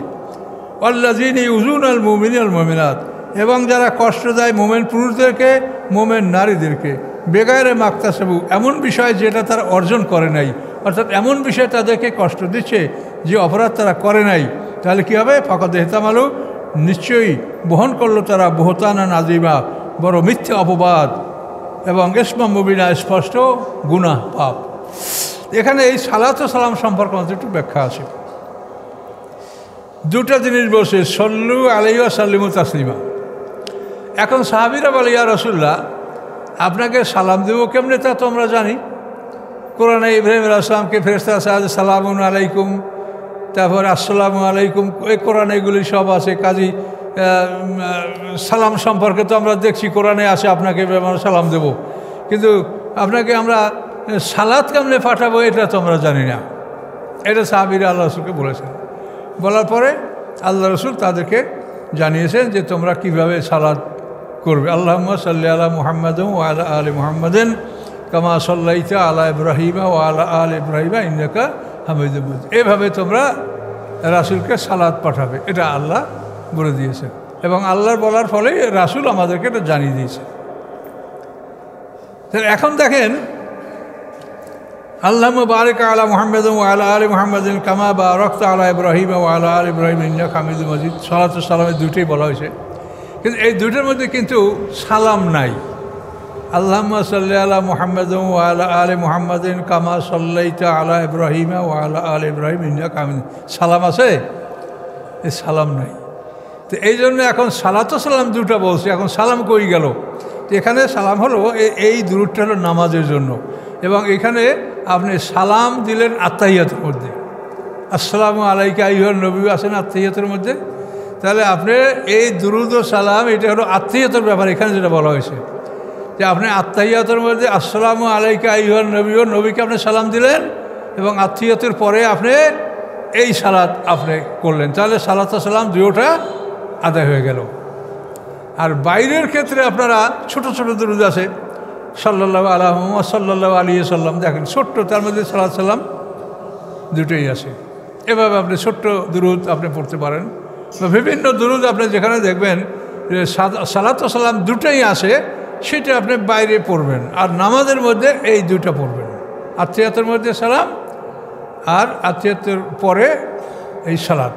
ওয়াল্লাযীনা ইউযুনাল মুমিনিনা ওয়াল মুমিনাত, এবং যারা কষ্ট দেয় মোমেন পুরুষদেরকে, মোমেন নারীদেরকে, বেগায়রে মাকতাসাবু, এমন বিষয় যেটা তারা অর্জন করে নাই, অর্থাৎ এমন বিষয় তাদেরকে কষ্ট দিচ্ছে যে অপরাধ তারা করে নাই, তাহলে কী হবে? ফাকাদ ইহতামালু, নিশ্চয়ই বহন করলো তারা বুহতানান আযীমা, বড় মিথ্যা অপবাদ, এবং ইসমা মুবিনা, স্পষ্ট গুনাহ, পাপ। এখানে এই সালাত ও সালাম সম্পর্কে আমাদের একটু ব্যাখ্যা আছে। দুটা জিনিস বলছে, সল্লু আলাইহি ওয়া সাল্লিমু তাসলিমা। এখন সাহাবীরা বলে, ইয়া রাসূলুল্লাহ, আপনাকে সালাম দেব কেমনে তা তো আমরা জানি। কোরআনে ইব্রাহিম আলাইহিস সালামকে ফেরেশতা সালামুন আলাইকুম, তারপর আসসালামু আলাইকুম, এই কোরআনে এগুলি সব আছে। কাজী সালাম সম্পর্কে তো আমরা দেখছি কোরআনে আছে, আপনাকে আমরা সালাম দেব, কিন্তু আপনাকে আমরা সালাত কেমনে পাঠাবো এটা তো আমরা জানি না। এটা সাহাবীরা আল্লাহ রাসূলকে বলেছেন। বলার পরে আল্লাহ রাসূল তাদেরকে জানিয়েছেন যে তোমরা কিভাবে সালাত করবে। আল্লাহুম্মা সাল্লি আলা মুহাম্মাদিন ওয়া আলা আলি মুহাম্মাদিন কামা সাল্লাইতা আলা ইব্রাহিমা ওয়া আলা আলি ইব্রাহিমা ইন্নাকা হামিদুম মাজিদ। এভাবে তোমরা রাসূলকে সালাত পাঠাবে, এটা আল্লাহ বলে দিয়েছে, এবং আল্লাহর বলার ফলে রাসূল আমাদেরকে এটা জানিয়ে দিয়েছে। এখন দেখেন, আল্লাহুম্মা বারিক আলা মুহাম্মাদিন ওয়া আলা আলি মুহাম্মাদিন কামা বারাকতা আলা ইব্রাহিমা ওয়া আলা আলি ইব্রাহিমা ইন্নাকা হামিদুম মাজিদ। সালাত ও সালামের দুটোই বলা হয়েছে, কিন্তু এই দুটোর মধ্যে কিন্তু সালাম নাই। আল্লাহুম্মা সাল্লি আলা মুহাম্মাদিন ওয়া আলা আলি মুহাম্মাদিন কামা সাল্লাইতা আলা ইব্রাহিমা ওয়া আলা আলি ইব্রাহিমা ইন্নাকা হামিদুম, সালাম আছে? এই সালাম নাই। তো এই জন্য এখন সালাত ও সালাম দুটো বলছে, এখন সালাম কই গেল? তো এখানে সালাম হলো এই দুরূদটা হলো নামাজের জন্য, এবং এখানে আপনি সালাম দিলেন আত্তাহিয়াতের মধ্যে। আসসালামু আলাইকা আইয়ুহান নবী আছে না আত্তাহিয়াতের মধ্যে? তাহলে আপনি এই দুরূদ ও সালাম, এটা হলো আত্তাহিয়াতের ব্যাপার। এখানে যেটা বলা হয়েছে যে আপনি আত্তাহিয়াতের মধ্যে আসসালামু আলাইকা আইয়ুহান নবী, নবীকে আপনি সালাম দিলেন, এবং আত্তাহিয়াতের পরে আপনি এই সালাত আপনি করলেন, তাহলে সালাত ও সালাম দুটোটা আদায় হয়ে গেল। আর বাইরের ক্ষেত্রে আপনারা ছোট ছোট দুরূদ আছে, সাল্লাল্লাহু আলা মুহাম্মাদ সাল্লাল্লাহু আলাইহি সাল্লাম, দেখেন ছোট্ট, তার মধ্যে সালাত সালাম দুটোই আছে। এভাবে আপনি ছোট্ট দুরূদ আপনি পড়তে পারেন, বা বিভিন্ন দুরূদ আপনি যেখানে দেখবেন যে সালাত ও সালাম দুটোই আসে, সেটা আপনি বাইরে পড়বেন। আর নামাজের মধ্যে এই দুটো পড়বেন, আত্তাহিয়াতের মধ্যে সালাম আর আত্তাহিয়াতের পরে এই সালাত।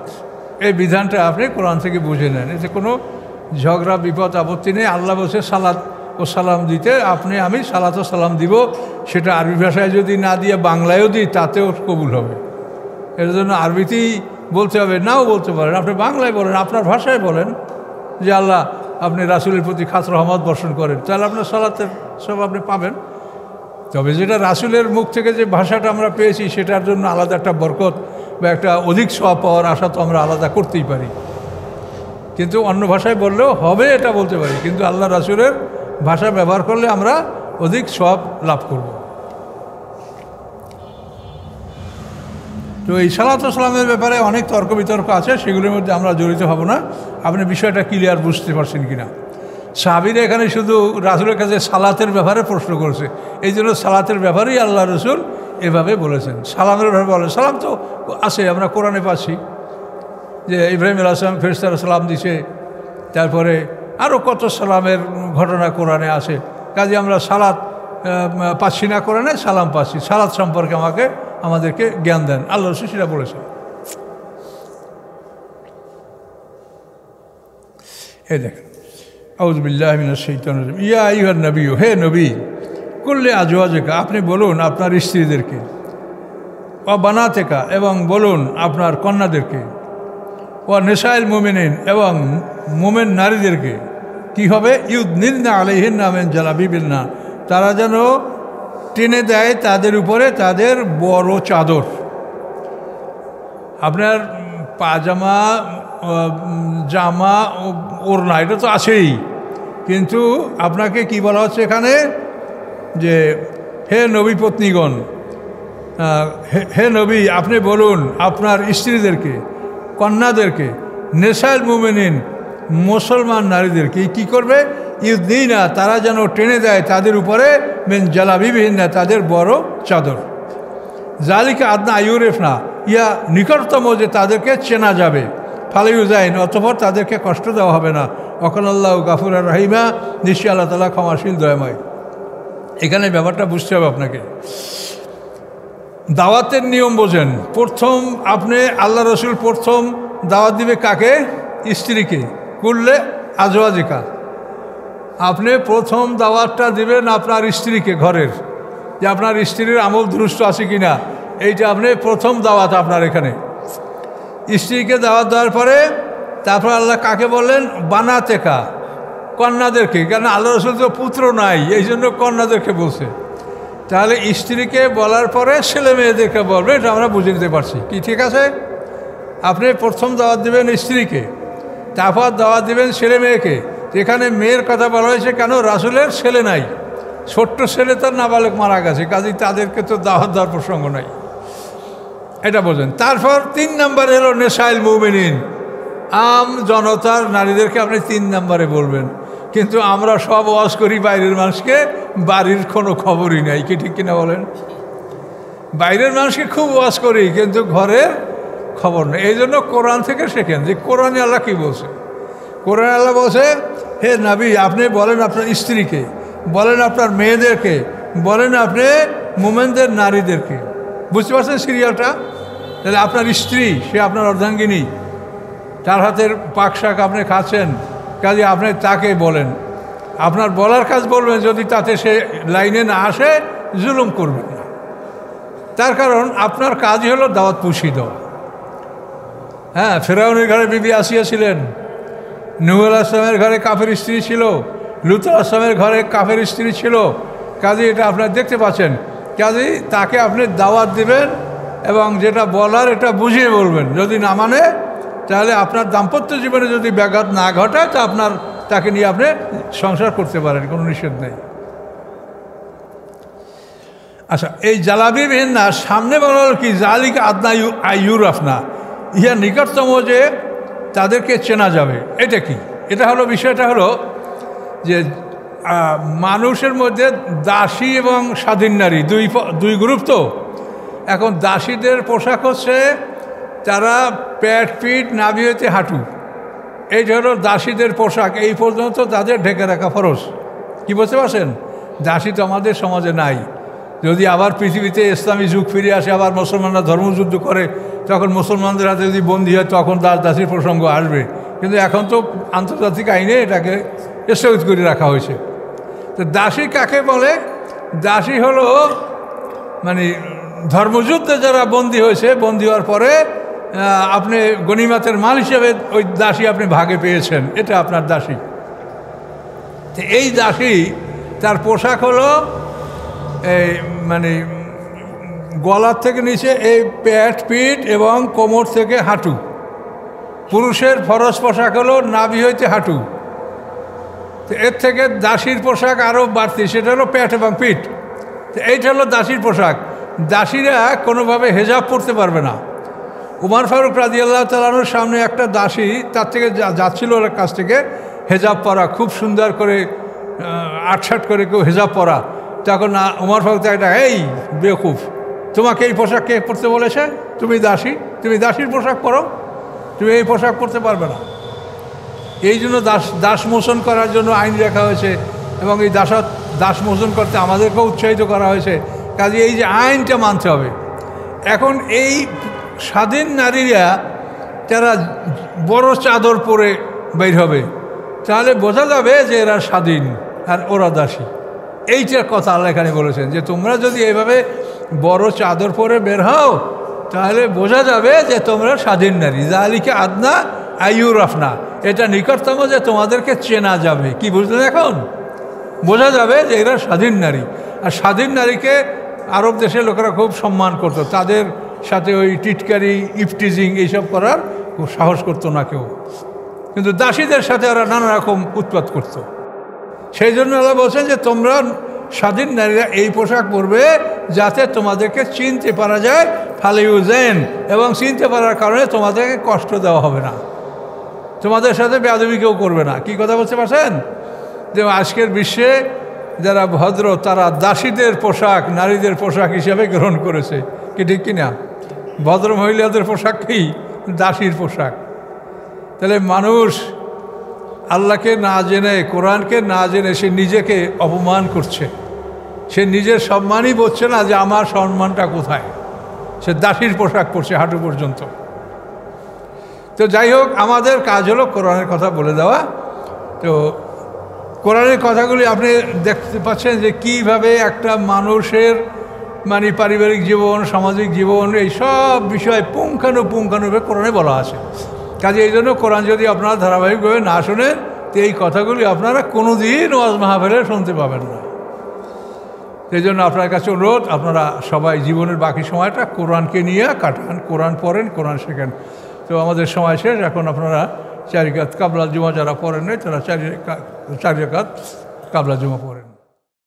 এই বিধানটা আপনি কোরআন থেকে বুঝে নেন, এতে কোনো ঝগড়া বিপদ আপত্তি নেই। আল্লাহ বলছে সালাত ও সালাম দিতে, আমি সালাত ও সালাম দিব, সেটা আরবি ভাষায় যদি না দিয়ে বাংলায়ও দিই তাতেও কবুল হবে। এর জন্য আরবিতেই বলতে হবে, নাও বলতে পারেন, আপনি বাংলায় বলেন, আপনার ভাষায় বলেন যে আল্লাহ আপনি রাসূলের প্রতি খাস রহমত বর্ষণ করেন, তাহলে আপনার সালাতের সব আপনি পাবেন। তবে যেটা রাসূলের মুখ থেকে যে ভাষাটা আমরা পেয়েছি, সেটার জন্য আলাদা একটা বরকত বা একটা অধিক সওয়াব পাওয়ার আশা তো আমরা আলাদা করতেই পারি, কিন্তু অন্য ভাষায় বললেও হবে এটা বলতে পারি, কিন্তু আল্লাহ রাসূলের ভাষা ব্যবহার করলে আমরা অধিক সওয়াব লাভ করব। তো এই সালাত ও সালামের ব্যাপারে অনেক তর্ক বিতর্ক আছে, সেগুলোর মধ্যে আমরা জড়িত হব না। আপনি বিষয়টা ক্লিয়ার বুঝতে পারছেন কিনা? সাহাবীরা এখানে শুধু রাসূলের কাছে সালাতের ব্যাপারে প্রশ্ন করেছে, এই জন্য সালাতের ব্যাপারেই আল্লাহ রসুল এভাবে বলেছেন। সালামের ব্যাপারে বলেন, সালাম তো আছে, আমরা কোরআনে পাচ্ছি যে ইব্রাহিম আলাইহিস সালাম ফেরেশতারা সালাম দিছে, তারপরে আরও কত সালামের ঘটনা কোরআনে আছে। কাজে আমরা সালাত পাচ্ছি না কোরআনে, সালাম পাচ্ছি। সালাত সম্পর্কে আমাদেরকে জ্ঞান দেন, আল্লাহ রসুল সেটা বলেছেন। এই দেখেন, আউযু বিল্লাহি মিনাশ শাইতানির রাজিম, ইয়া আইয়ুহান নবী, হে নবী, কুল্লি আজওয়াজিকা, আপনি বলুন আপনার স্ত্রীদেরকে, ও বানাতেকা, এবং বলুন আপনার কন্যাদেরকে, ও নিসাইল মুমিনিন, এবং মুমিন নারীদেরকে কি হবে, ইউদনিনা আলাইহিন্না মিন জালাবিবিন্না, তারা যেন টেনে দেয় তাদের উপরে তাদের বড় চাদর। আপনার পাজামা, জামা, ওড়না এটা তো আছেই, কিন্তু আপনাকে কি বলা হচ্ছে এখানে, যে হে নবী পত্নীগণ, হে নবী, আপনি বলুন আপনার স্ত্রীদেরকে, কন্যাদেরকে, নেসাইল মুমিনিন, মুসলমান নারীদেরকে কি করবে, ইউদনিনা, তারা যেন টেনে দেয় তাদের উপরে মিন জালাবিবিহিন্না, তাদের বড় চাদর। জালিকা আদনা আইউরেফনা, ইয়া নিকটতম, যে তাদেরকে চেনা যাবে। ফালাইউজাইন, অতঃপর তাদেরকে কষ্ট দেওয়া হবে না। ওয়াকানাল্লাহু গাফুরা রহিমা, নিশ্চয়ই আল্লাহ তাআলা ক্ষমাশীল দয়াময়। এখানে ব্যাপারটা বুঝতে হবে আপনাকে। দাওয়াতের নিয়ম বোঝেন। প্রথম আপনি আল্লাহ রসুল প্রথম দাওয়াত দিবে কাকে? স্ত্রীকে। কুল্লে আজওয়াজিকা, আপনি প্রথম দাওয়াতটা দিবেন আপনার স্ত্রীকে, ঘরের, যে আপনার স্ত্রীর আমল দুরুস্ত আছে কিনা, এইটা আপনি প্রথম দাওয়াত আপনার এখানে। স্ত্রীকে দাওয়াত দেওয়ার পরে তারপর আল্লাহ কাকে বললেন? বানাতেকা, কন্যাদেরকে। কারণ আল্লাহ রসুল তো পুত্র নাই, এই জন্য কন্যাদেরকে বলছে। তাহলে স্ত্রীকে বলার পরে ছেলে মেয়েদেরকে বলবে, এটা আমরা বুঝে নিতে পারছি কি? ঠিক আছে, আপনি প্রথম দাওয়াত দেবেন স্ত্রীকে, তারপর দাওয়াত দেবেন ছেলে মেয়েকে। এখানে মেয়ের কথা বলা হয়েছে কেন? রাসূলের ছেলে নাই, ছোট্ট ছেলে তার নাবালক মারা গেছে, কাজেই তাদেরকে তো দাওয়াত দেওয়ার প্রসঙ্গ নাই, এটা বোঝেন। তারপর 3 নম্বরে হলো নেসাইল মুমিনিন, আম জনতার নারীদেরকে আপনি 3 নম্বরে বলবেন। কিন্তু আমরা সব ওয়াজ করি বাইরের মানুষকে, বাড়ির কোনো খবরই নাই, কি ঠিক কিনা বলেন? বাইরের মানুষকে খুব ওয়াজ করি, কিন্তু ঘরের খবর নেই। এই জন্য কোরআন থেকে শেখেন যে কোরআনে আল্লাহ কী বলছে। কোরআনে আল্লাহ বলছে, হে নবী, আপনি বলেন আপনার স্ত্রীকে, বলেন আপনার মেয়েদেরকে, বলেন আপনি মুমিনদের নারীদেরকে। বুঝতে পারছেন সিরিয়ালটা? তাহলে আপনার স্ত্রী, সে আপনার অর্ধাঙ্গিনী, তার হাতের পাক শাক আপনি খাচ্ছেন, কাজে আপনি তাকে বলেন, আপনার বলার কাজ বলবেন। যদি তাতে সে লাইনে না আসে, জুলুম করবেন না। তার কারণ আপনার কাজই হলো দাওয়াত পৌঁছে দেওয়া। হ্যাঁ, ফেরাউনের ঘরে বিবি আসিয়া ছিলেন, নূহ আলাইহিস সালামের ঘরে কাফের স্ত্রী ছিল, লূত আলাইহিস সালামের ঘরে কাফের স্ত্রী ছিল। কাজে এটা আপনারা দেখতে পাচ্ছেন। কাজেই তাকে আপনি দাওয়াত দিবেন এবং যেটা বলার এটা বুঝিয়ে বলবেন। যদি না মানে, তাহলে আপনার দাম্পত্য জীবনে যদি ব্যাঘাত না ঘটায়, তা আপনার তাকে নিয়ে আপনি সংসার করতে পারেন, কোনো নিষেধ নেই। আচ্ছা, এই জালাবিবিহিন্না সামনে বলা হল কি? জালিকা আদনা আইউরাফনা, ইহা নিকটতম, যে তাদেরকে চেনা যাবে। এটা কি? এটা হলো বিষয়টা হলো যে মানুষের মধ্যে দাসী এবং স্বাধীন নারী দুই গ্রুপ। তো এখন দাসীদের পোশাক হচ্ছে তারা প্যাট পিঠ নাভি হইতে হাঁটু, এইটা হলো দাসীদের পোশাক। এই পর্যন্ত তাদের ঢেকে রাখা ফরজ। কি বুঝতে পারছেন? দাসী তো আমাদের সমাজে নাই। যদি আবার পৃথিবীতে ইসলামী যুগ ফিরে আসে, আবার মুসলমানরা ধর্মযুদ্ধ করে, তখন মুসলমানদের হাতে যদি বন্দী হয়, তখন দাসীর প্রসঙ্গ আসবে। কিন্তু এখন তো আন্তর্জাতিক আইনে এটাকে স্থগিত করে রাখা হয়েছে। তো দাসী কাকে বলে? দাসী হলো মানে ধর্মযুদ্ধে যারা বন্দী হয়েছে, বন্দী হওয়ার পরে আপনি গনিমতের মাল হিসেবে ওই দাসী আপনি ভাগে পেয়েছেন, এটা আপনার দাসী। তো এই দাসী, তার পোশাক হলো এই মানে গলার থেকে নিচে এই প্যাট পিঠ এবং কোমর থেকে হাঁটু। পুরুষের ফরজ পোশাক হলো নাভি হইতে হাঁটু। তো এর থেকে দাসীর পোশাক আরও বাড়তি, সেটা হলো প্যাট এবং পিঠ। তো এইটা হলো দাসীর পোশাক। দাসীরা কোনোভাবে হেজাব পরতে পারবে না। উমর ফারুক রাদিয়াল্লাহু তাআলা আনহুর সামনে একটা দাসী তার থেকে যাচ্ছিল ওর কাছ থেকে হেজাব পরা, খুব সুন্দর করে আটসাট করে কেউ হেজাব পরা। তখন উমর ফারুক একটা, এই বেকুফ, তোমাকে এই পোশাক কে পরতে বলেছে? তুমি দাসী, তুমি দাসীর পোশাক পরো, তুমি এই পোশাক পরতে পারবে না। এই জন্য দাস মোচন করার জন্য আইন রাখা হয়েছে এবং এই দাস মোচন করতে আমাদেরকেও উৎসাহিত করা হয়েছে। কাজে এই যে আইনটা মানতে হবে। এখন এই স্বাধীন নারীরা যারা বড় চাদর পরে বের হবে, তাহলে বোঝা যাবে যে এরা স্বাধীন আর ওরা দাসী। এইটার কথা আল্লাহ এখানে বলেছেন যে তোমরা যদি এইভাবে বড় চাদর পরে বের হও তাহলে বোঝা যাবে যে তোমরা স্বাধীন নারী। যালিকা আদনা আইয়ুরাফনা, এটা নিকটতম যে তোমাদেরকে চেনা যাবে। কি বুঝলেন? এখন বোঝা যাবে যে এরা স্বাধীন নারী। আর স্বাধীন নারীকে আরব দেশের লোকেরা খুব সম্মান করতো, তাদের সাথে ওই টিটকারি ইফটিজিং এইসব করার খুব সাহস করতো না কেউ। কিন্তু দাসীদের সাথে ওরা নানা রকম উৎপাত করতো। সেই জন্য আল্লাহ বলছেন যে তোমরা স্বাধীন নারীরা এই পোশাক পরবে যাতে তোমাদেরকে চিনতে পারা যায়, ফালিউজেন, এবং চিনতে পারার কারণে তোমাদেরকে কষ্ট দেওয়া হবে না, তোমাদের সাথে বেয়াদবি কেউ করবে না। কি কথা বলতে পারছেন? যে আজকের বিশ্বে যারা ভদ্র তারা দাসীদের পোশাক নারীদের পোশাক হিসাবে গ্রহণ করেছে। কি ঠিক কিনা? ভদ্র মহিলাদের পোশাক কি? দাসীর পোশাক। তাহলে মানুষ আল্লাহকে না জেনে, কোরআনকে না জেনে সে নিজেকে অপমান করছে। সে নিজের সম্মানই বুঝছে না যে আমার সম্মানটা কোথায়। সে দাসীর পোশাক পরছে হাঁটু পর্যন্ত। তো যাই হোক, আমাদের কাজ হলো কোরআনের কথা বলে দেওয়া। তো কোরআনের কথাগুলি আপনি দেখতে পাচ্ছেন যে কীভাবে একটা মানুষের মানে পারিবারিক জীবন, সামাজিক জীবন, এই সব বিষয় পুঙ্খানুপুঙ্খানুভাবে কোরআনে বলা আছে। কাজে এই জন্য কোরআন যদি আপনারা ধারাবাহিকভাবে না শোনেন তো এই কথাগুলি আপনারা কোনোদিন ওয়াজ মাহফিলে শুনতে পাবেন না। এই জন্য আপনার কাছে অনুরোধ, আপনারা সবাই জীবনের বাকি সময়টা কোরআনকে নিয়ে কাটান, কোরআন পড়েন, কোরআন শেখেন। তো আমাদের সময় শেষ। এখন আপনারা 4 রাকাত কাবলা জুমা যারা পড়েন নাই তারা 4 রাকাত কাবলা জুমা পড়েন।